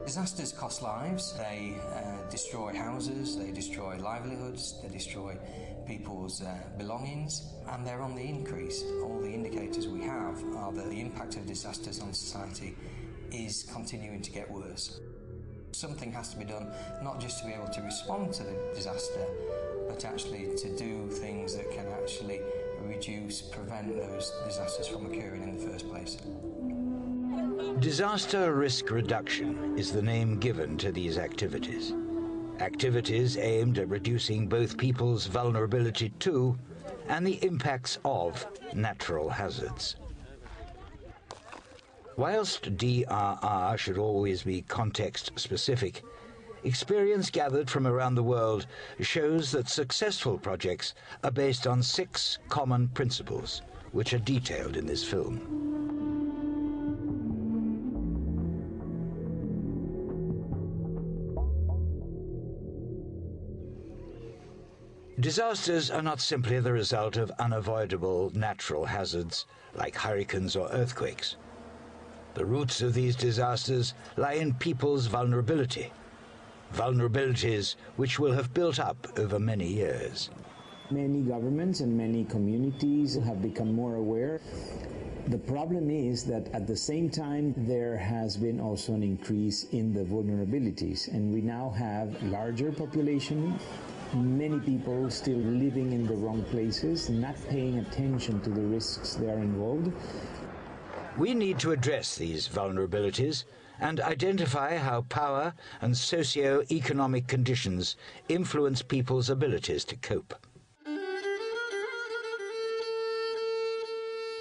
Disasters cost lives, they destroy houses, they destroy livelihoods, they destroy people's belongings, and they're on the increase. All the indicators we have are that the impact of disasters on society is continuing to get worse. Something has to be done, not just to be able to respond to the disaster, but actually to do things that can actually prevent those disasters from occurring in the first place. Disaster risk reduction is the name given to these activities. Activities aimed at reducing both people's vulnerability to and the impacts of natural hazards. Whilst DRR should always be context-specific, experience gathered from around the world shows that successful projects are based on 6 common principles, which are detailed in this film. Disasters are not simply the result of unavoidable natural hazards like hurricanes or earthquakes. The roots of these disasters lie in people's vulnerability, vulnerabilities which will have built up over many years. Many governments and many communities have become more aware. The problem is that at the same time there has been also an increase in the vulnerabilities, and we now have larger population, many people still living in the wrong places, not paying attention to the risks that are involved. We need to address these vulnerabilities and identify how power and socio-economic conditions influence people's abilities to cope.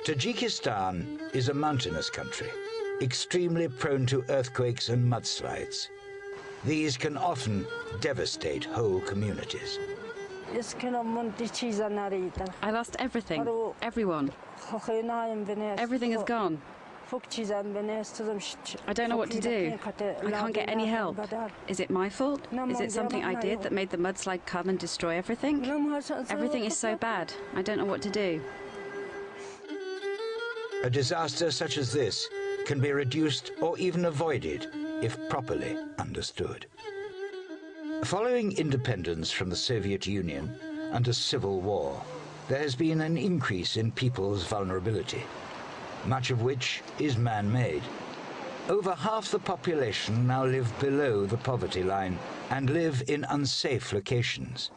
Tajikistan is a mountainous country, extremely prone to earthquakes and mudslides. These can often devastate whole communities. I lost everything, everyone. Everything is gone. I don't know what to do. I can't get any help. Is it my fault? Is it something I did that made the mudslide come and destroy everything? Everything is so bad. I don't know what to do. A disaster such as this can be reduced or even avoided if properly understood. Following independence from the Soviet Union and a civil war, there has been an increase in people's vulnerability, much of which is man-made. Over half the population now live below the poverty line and live in unsafe locations.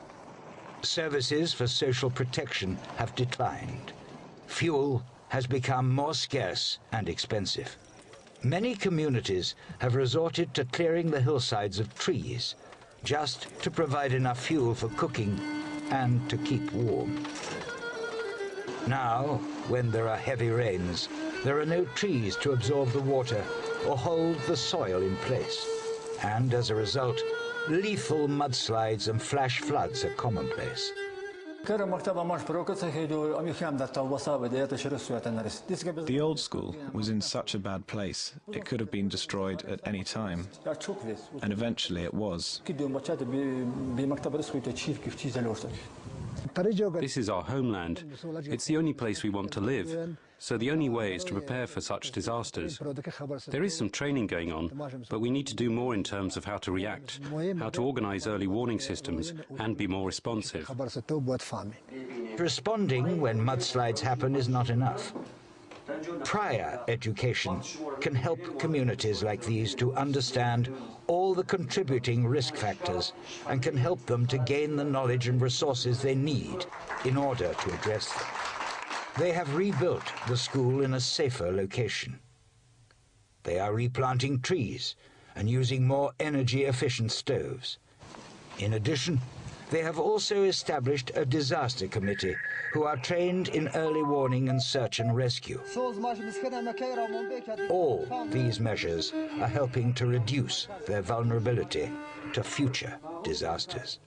Services for social protection have declined. Fuel has become more scarce and expensive. Many communities have resorted to clearing the hillsides of trees just to provide enough fuel for cooking and to keep warm. Now, when there are heavy rains, there are no trees to absorb the water or hold the soil in place. And as a result, lethal mudslides and flash floods are commonplace. The old school was in such a bad place, it could have been destroyed at any time, and eventually it was. This is our homeland. It's the only place we want to live. So the only way is to prepare for such disasters. There is some training going on, but we need to do more in terms of how to react, how to organize early warning systems, and be more responsive. Responding when mudslides happen is not enough. Prior education can help communities like these to understand all the contributing risk factors and can help them to gain the knowledge and resources they need in order to address them. They have rebuilt the school in a safer location. They are replanting trees and using more energy-efficient stoves. In addition, they have also established a disaster committee who are trained in early warning and search and rescue. All these measures are helping to reduce their vulnerability to future disasters.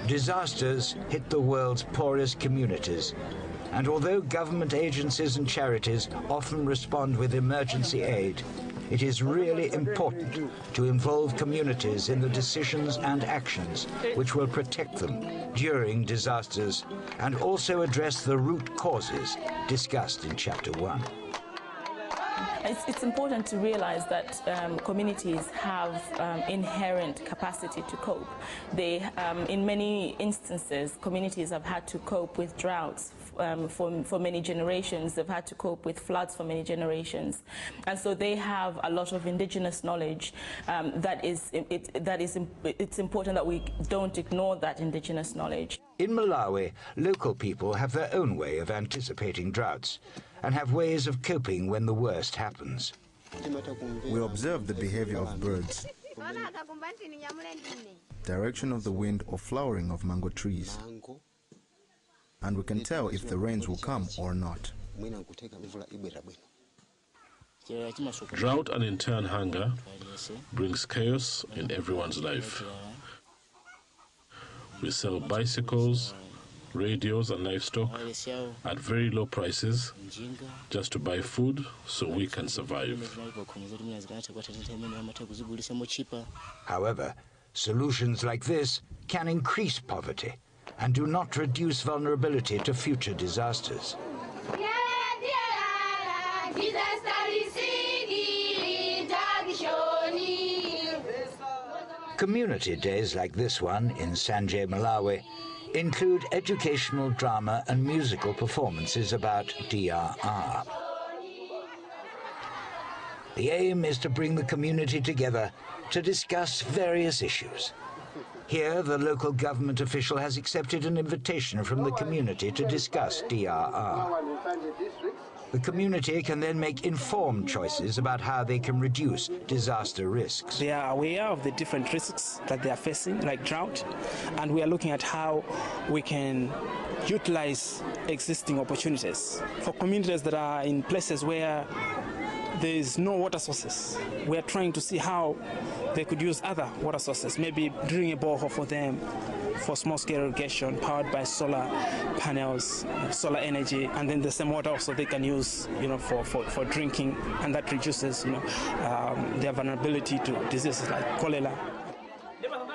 Disasters hit the world's poorest communities, and although government agencies and charities often respond with emergency aid, it is really important to involve communities in the decisions and actions which will protect them during disasters and also address the root causes discussed in Chapter 1. It's important to realize that communities have inherent capacity to cope. They, in many instances, communities have had to cope with droughts for many generations. They've had to cope with floods for many generations. And so they have a lot of indigenous knowledge it's important that we don't ignore that indigenous knowledge. In Malawi, local people have their own way of anticipating droughts and have ways of coping when the worst happens. We observe the behavior of birds, direction of the wind or flowering of mango trees, and we can tell if the rains will come or not. Drought and in turn hunger brings chaos in everyone's life. We sell bicycles, radios and livestock at very low prices just to buy food so we can survive. However, solutions like this can increase poverty and do not reduce vulnerability to future disasters. Community days like this one in Sanje, Malawi, include educational drama and musical performances about DRR. The aim is to bring the community together to discuss various issues. Here, the local government official has accepted an invitation from the community to discuss DRR. The community can then make informed choices about how they can reduce disaster risks. They are aware of the different risks that they are facing, like drought, and we are looking at how we can utilize existing opportunities. For communities that are in places where there is no water sources, we are trying to see how they could use other water sources, maybe drilling a borehole for them for small-scale irrigation powered by solar panels, solar energy, and then the same water also they can use, for drinking, and that reduces, their vulnerability to diseases like cholera.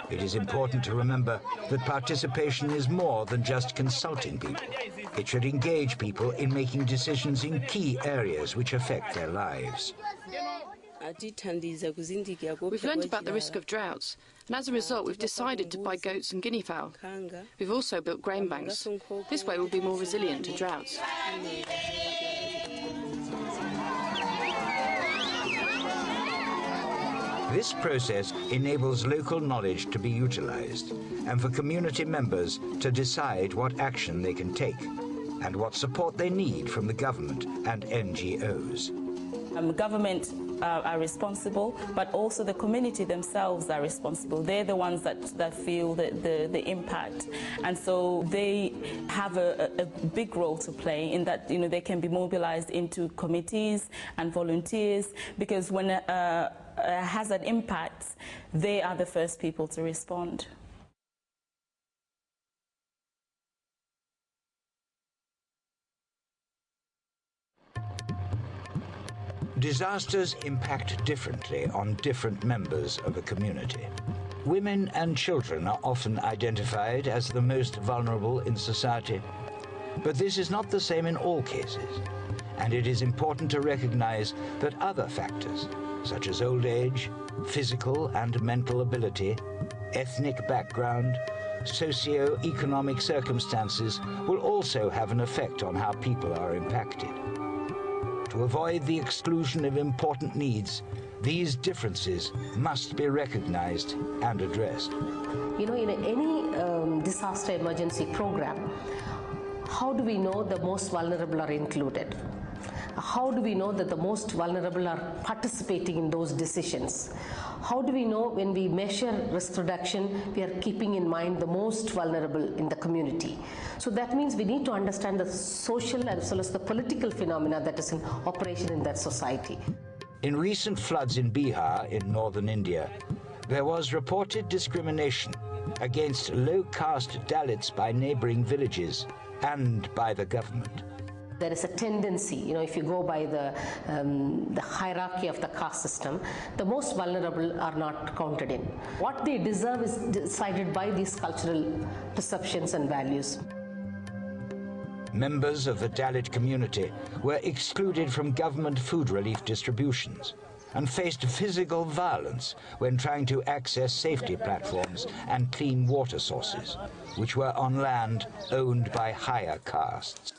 It is important to remember that participation is more than just consulting people. It should engage people in making decisions in key areas which affect their lives. We've learned about the risk of droughts, and as a result we've decided to buy goats and guinea fowl. We've also built grain banks. This way we'll be more resilient to droughts. This process enables local knowledge to be utilized and for community members to decide what action they can take and what support they need from the government and NGOs. Government are responsible, but also the community themselves are responsible. They're the ones that feel the impact, and so they have a big role to play in that. They can be mobilized into committees and volunteers, because when a hazard impacts, they are the first people to respond. Disasters impact differently on different members of a community. Women and children are often identified as the most vulnerable in society, but this is not the same in all cases, and it is important to recognize that other factors, such as old age, physical and mental ability, ethnic background, socio-economic circumstances will also have an effect on how people are impacted. To avoid the exclusion of important needs, these differences must be recognized and addressed. In any disaster emergency program, how do we know the most vulnerable are included? How do we know that the most vulnerable are participating in those decisions? How do we know when we measure risk reduction, we are keeping in mind the most vulnerable in the community? So that means we need to understand the social as well as the political phenomena that is in operation in that society. In recent floods in Bihar in northern India, there was reported discrimination against low-caste Dalits by neighboring villages and by the government. There is a tendency, if you go by the hierarchy of the caste system, the most vulnerable are not counted in. What they deserve is decided by these cultural perceptions and values. Members of the Dalit community were excluded from government food relief distributions and faced physical violence when trying to access safety platforms and clean water sources, which were on land owned by higher castes.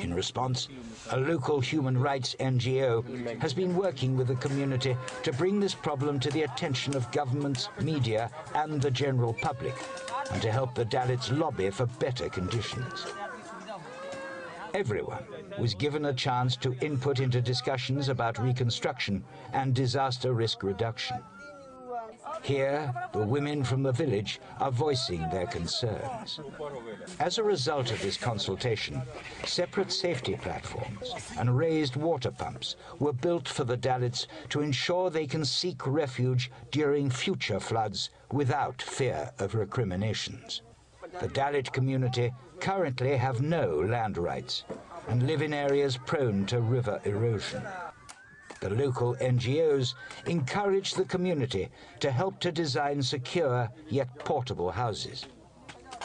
In response, a local human rights NGO has been working with the community to bring this problem to the attention of governments, media, and the general public, and to help the Dalits lobby for better conditions. Everyone was given a chance to input into discussions about reconstruction and disaster risk reduction. Here, the women from the village are voicing their concerns. As a result of this consultation, separate safety platforms and raised water pumps were built for the Dalits to ensure they can seek refuge during future floods without fear of recriminations. The Dalit community currently have no land rights and live in areas prone to river erosion. The local NGOs encourage the community to help to design secure yet portable houses.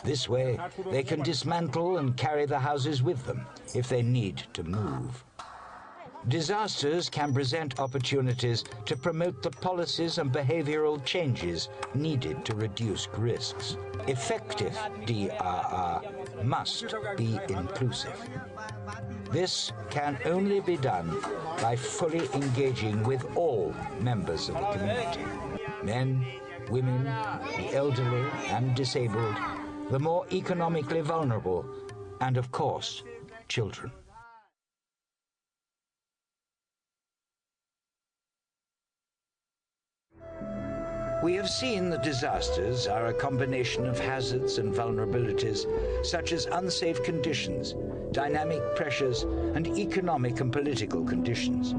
This way, they can dismantle and carry the houses with them if they need to move. Disasters can present opportunities to promote the policies and behavioral changes needed to reduce risks. Effective DRR must be inclusive. This can only be done by fully engaging with all members of the community. Men, women, the elderly and disabled, the more economically vulnerable, and of course, children. We have seen that disasters are a combination of hazards and vulnerabilities, such as unsafe conditions, dynamic pressures, and economic and political conditions.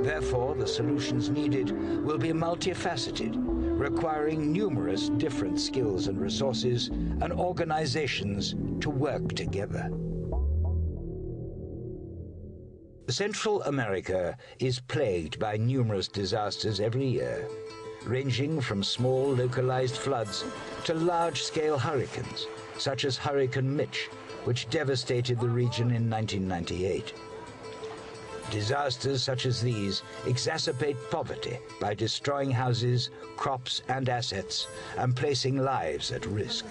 Therefore, the solutions needed will be multifaceted, requiring numerous different skills and resources and organizations to work together. Central America is plagued by numerous disasters every year, ranging from small localized floods to large-scale hurricanes, such as Hurricane Mitch, which devastated the region in 1998. Disasters such as these exacerbate poverty by destroying houses, crops and assets and placing lives at risk.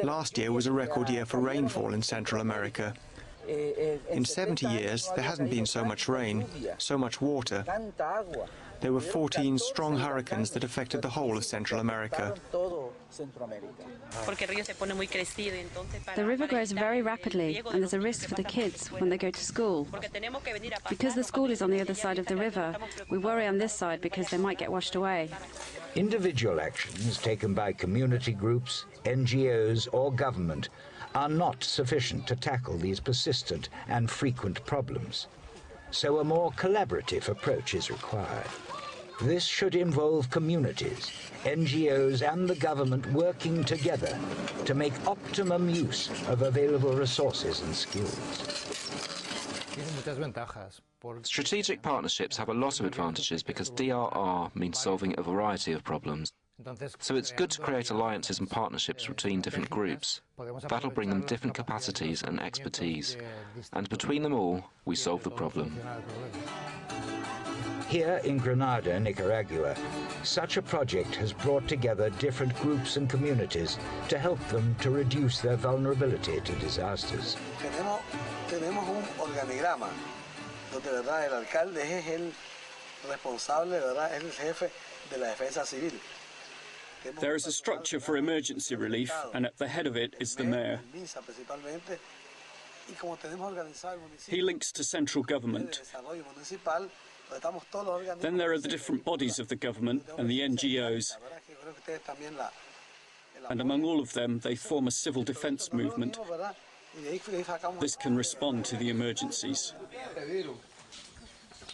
Last year was a record year for rainfall in Central America. In 70 years, there hasn't been so much rain, so much water. There were 14 strong hurricanes that affected the whole of Central America. The river grows very rapidly, and there's a risk for the kids when they go to school. Because the school is on the other side of the river, we worry on this side because they might get washed away. Individual actions taken by community groups, NGOs or government are not sufficient to tackle these persistent and frequent problems. So a more collaborative approach is required. This should involve communities, NGOs and the government working together to make optimum use of available resources and skills. Strategic partnerships have a lot of advantages because DRR means solving a variety of problems. So it's good to create alliances and partnerships between different groups. That'll bring them different capacities and expertise. And between them all, we solve the problem. Here in Grenada, Nicaragua, such a project has brought together different groups and communities to help them to reduce their vulnerability to disasters. Tenemos un organigrama donde, ¿verdad?, el alcalde es el responsable, ¿verdad?, es el jefe de la defensa civil. There is a structure for emergency relief, and at the head of it is the mayor. He links to central government. Then there are the different bodies of the government and the NGOs. And among all of them, they form a civil defence movement. This can respond to the emergencies.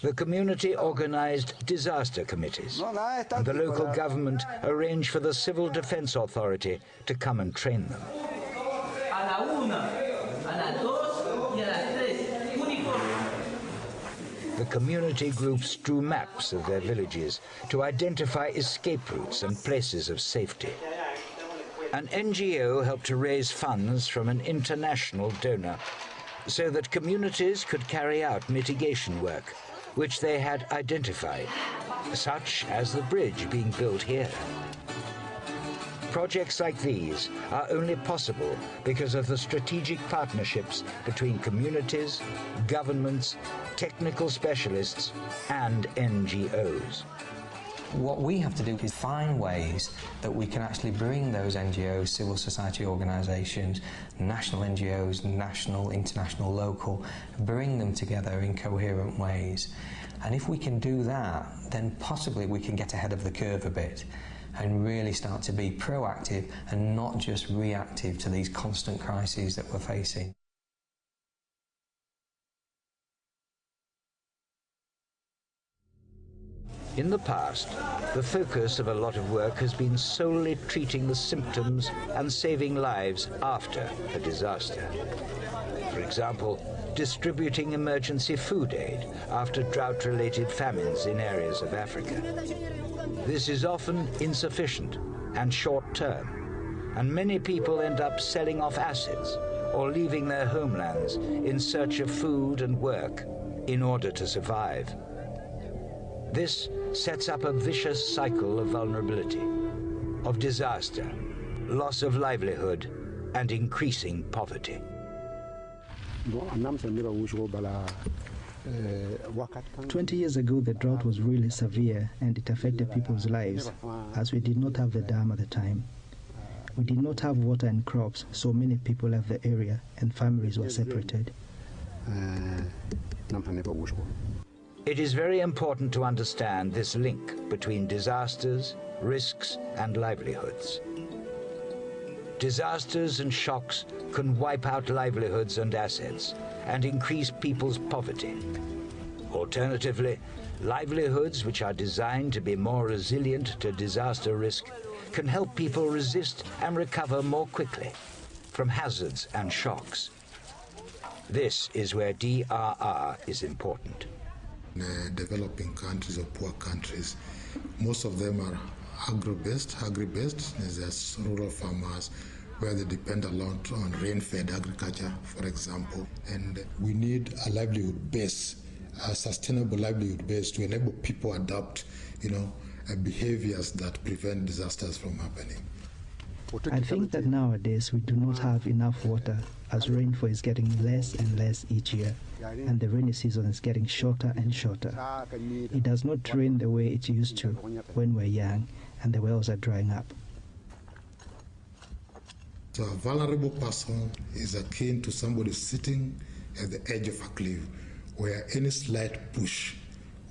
The community organized disaster committees, and the local government arranged for the Civil Defense Authority to come and train them. The community groups drew maps of their villages to identify escape routes and places of safety. An NGO helped to raise funds from an international donor so that communities could carry out mitigation work, which they had identified, such as the bridge being built here. Projects like these are only possible because of the strategic partnerships between communities, governments, technical specialists, and NGOs. What we have to do is find ways that we can actually bring those NGOs, civil society organisations, national NGOs, national, international, local, bring them together in coherent ways. And if we can do that, then possibly we can get ahead of the curve a bit and really start to be proactive and not just reactive to these constant crises that we're facing. In the past, the focus of a lot of work has been solely treating the symptoms and saving lives after a disaster. For example, distributing emergency food aid after drought-related famines in areas of Africa. This is often insufficient and short-term, and many people end up selling off assets or leaving their homelands in search of food and work in order to survive. This sets up a vicious cycle of vulnerability, of disaster, loss of livelihood, and increasing poverty. 20 years ago, the drought was really severe and it affected people's lives, as we did not have the dam at the time. We did not have water and crops, so many people left the area and families were separated. It is very important to understand this link between disasters, risks, and livelihoods. Disasters and shocks can wipe out livelihoods and assets and increase people's poverty. Alternatively, livelihoods which are designed to be more resilient to disaster risk can help people resist and recover more quickly from hazards and shocks. This is where DRR is important. Developing countries or poor countries, most of them are agri-based. There's rural farmers where they depend a lot on rain-fed agriculture, for example. And we need a livelihood base, a sustainable livelihood base to enable people to adopt, behaviors that prevent disasters from happening. I think that nowadays we do not have enough water, as rainfall is getting less and less each year, and the rainy season is getting shorter and shorter. It does not rain the way it used to when we're young, and the wells are drying up. So a vulnerable person is akin to somebody sitting at the edge of a cliff, where any slight push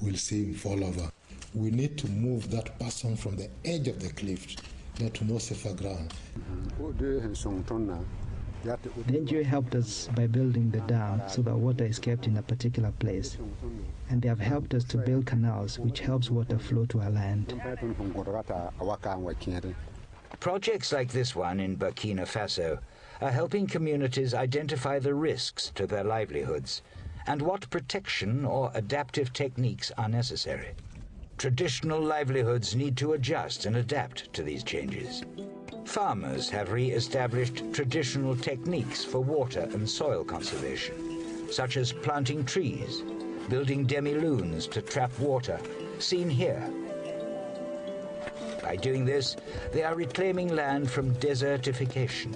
will see him fall over. We need to move that person from the edge of the cliff to more safer ground. The NGO helped us by building the dam so that water is kept in a particular place. And they have helped us to build canals which helps water flow to our land. Projects like this one in Burkina Faso are helping communities identify the risks to their livelihoods and what protection or adaptive techniques are necessary. Traditional livelihoods need to adjust and adapt to these changes. Farmers have re-established traditional techniques for water and soil conservation, such as planting trees, building demi-lunes to trap water, seen here. By doing this, they are reclaiming land from desertification.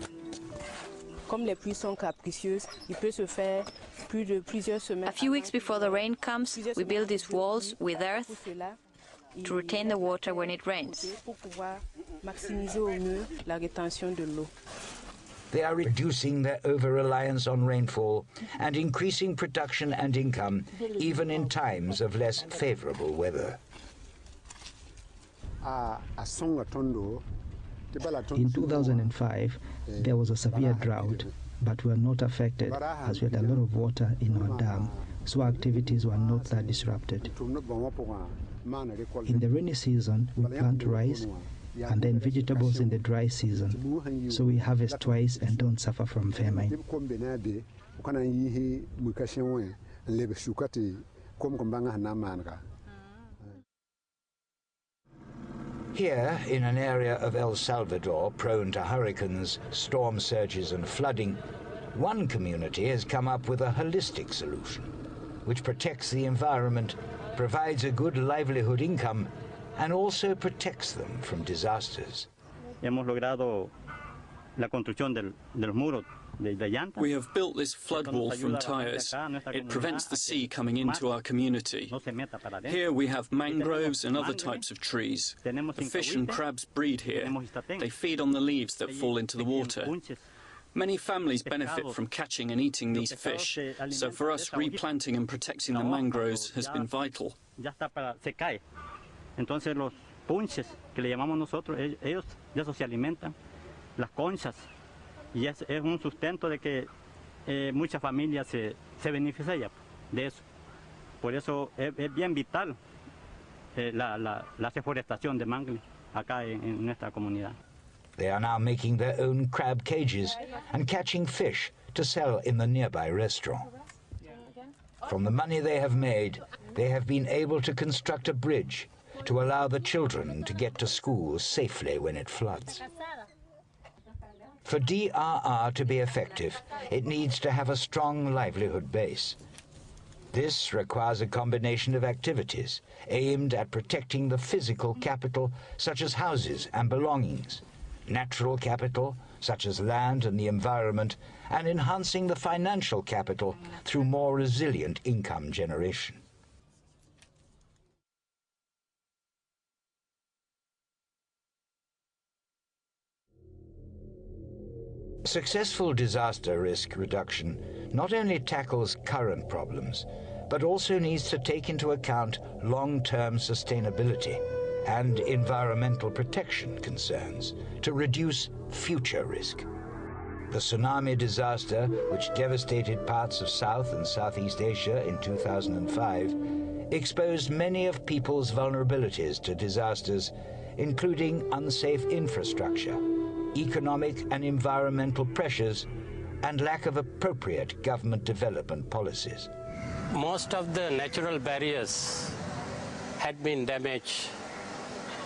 A few weeks before the rain comes, we build these walls with earth to retain the water when it rains. They are reducing their over-reliance on rainfall and increasing production and income even in times of less favorable weather. In 2005, there was a severe drought, but we were not affected as we had a lot of water in our dam, so activities were not that disrupted. In the rainy season, we plant rice and then vegetables in the dry season, so we harvest twice and don't suffer from famine. Here, in an area of El Salvador prone to hurricanes, storm surges and flooding, one community has come up with a holistic solution, which protects the environment, provides a good livelihood income, and also protects them from disasters. We have built this flood wall from tires. It prevents the sea coming into our community. Here we have mangroves and other types of trees. The fish and crabs breed here. They feed on the leaves that fall into the water. Many families benefit from catching and eating these fish, so for us replanting and protecting the mangroves has been vital. Entonces los punches que le llamamos nosotros, ellos de eso se alimentan, las conchas, y es un sustento de que muchas familias se benefician de eso. Por eso es bien vital la reforestación de mangle acá en nuestra comunidad. They are now making their own crab cages and catching fish to sell in the nearby restaurant. From the money they have made, they have been able to construct a bridge to allow the children to get to school safely when it floods. For DRR to be effective, it needs to have a strong livelihood base. This requires a combination of activities aimed at protecting the physical capital, such as houses and belongings, natural capital, such as land and the environment, and enhancing the financial capital through more resilient income generation. Successful disaster risk reduction not only tackles current problems, but also needs to take into account long-term sustainability and environmental protection concerns to reduce future risk. The tsunami disaster, which devastated parts of South and Southeast Asia in 2005, exposed many of people's vulnerabilities to disasters, including unsafe infrastructure, economic and environmental pressures, and lack of appropriate government development policies. Most of the natural barriers had been damaged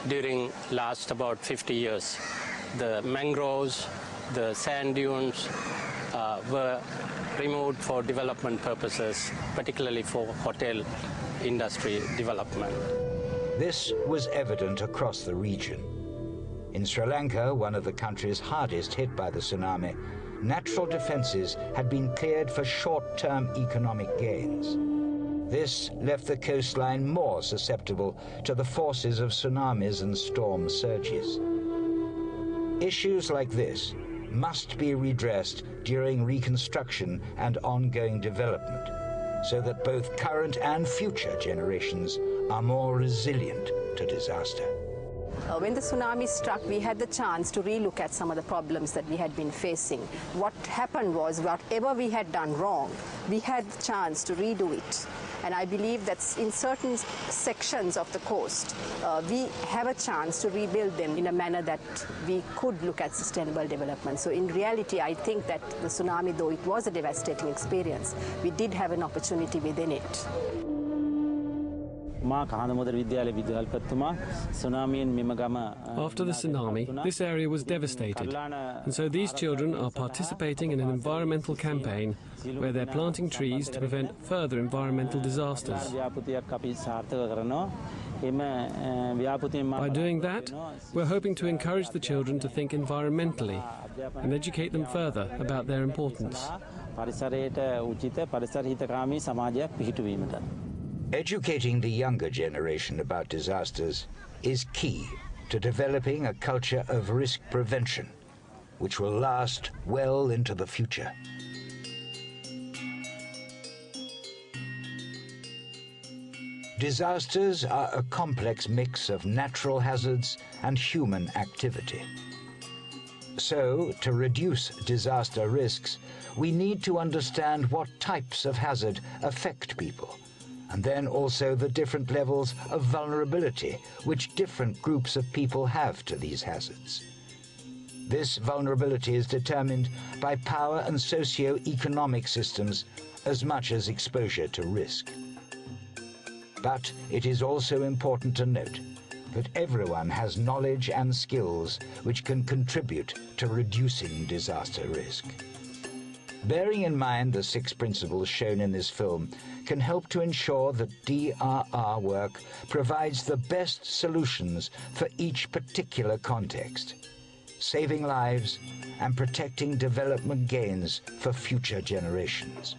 during last about 50 years. The mangroves, the sand dunes were removed for development purposes, particularly for hotel industry development. This was evident across the region. In Sri Lanka, one of the countries hardest hit by the tsunami, natural defenses had been cleared for short-term economic gains. This left the coastline more susceptible to the forces of tsunamis and storm surges. Issues like this must be redressed during reconstruction and ongoing development, so that both current and future generations are more resilient to disaster. When the tsunami struck, we had the chance to relook at some of the problems that we had been facing. What happened was, whatever we had done wrong, we had the chance to redo it. And I believe that in certain sections of the coast, we have a chance to rebuild them in a manner that we could look at sustainable development. So in reality, I think that the tsunami, though it was a devastating experience, we did have an opportunity within it. After the tsunami, this area was devastated, and so these children are participating in an environmental campaign where they're planting trees to prevent further environmental disasters. By doing that, we're hoping to encourage the children to think environmentally and educate them further about their importance. Educating the younger generation about disasters is key to developing a culture of risk prevention, which will last well into the future. Disasters are a complex mix of natural hazards and human activity. So, to reduce disaster risks, we need to understand what types of hazard affect people, and then also the different levels of vulnerability which different groups of people have to these hazards. This vulnerability is determined by power and socio-economic systems as much as exposure to risk. But it is also important to note that everyone has knowledge and skills which can contribute to reducing disaster risk. Bearing in mind the 6 principles shown in this film can help to ensure that DRR work provides the best solutions for each particular context, saving lives and protecting development gains for future generations.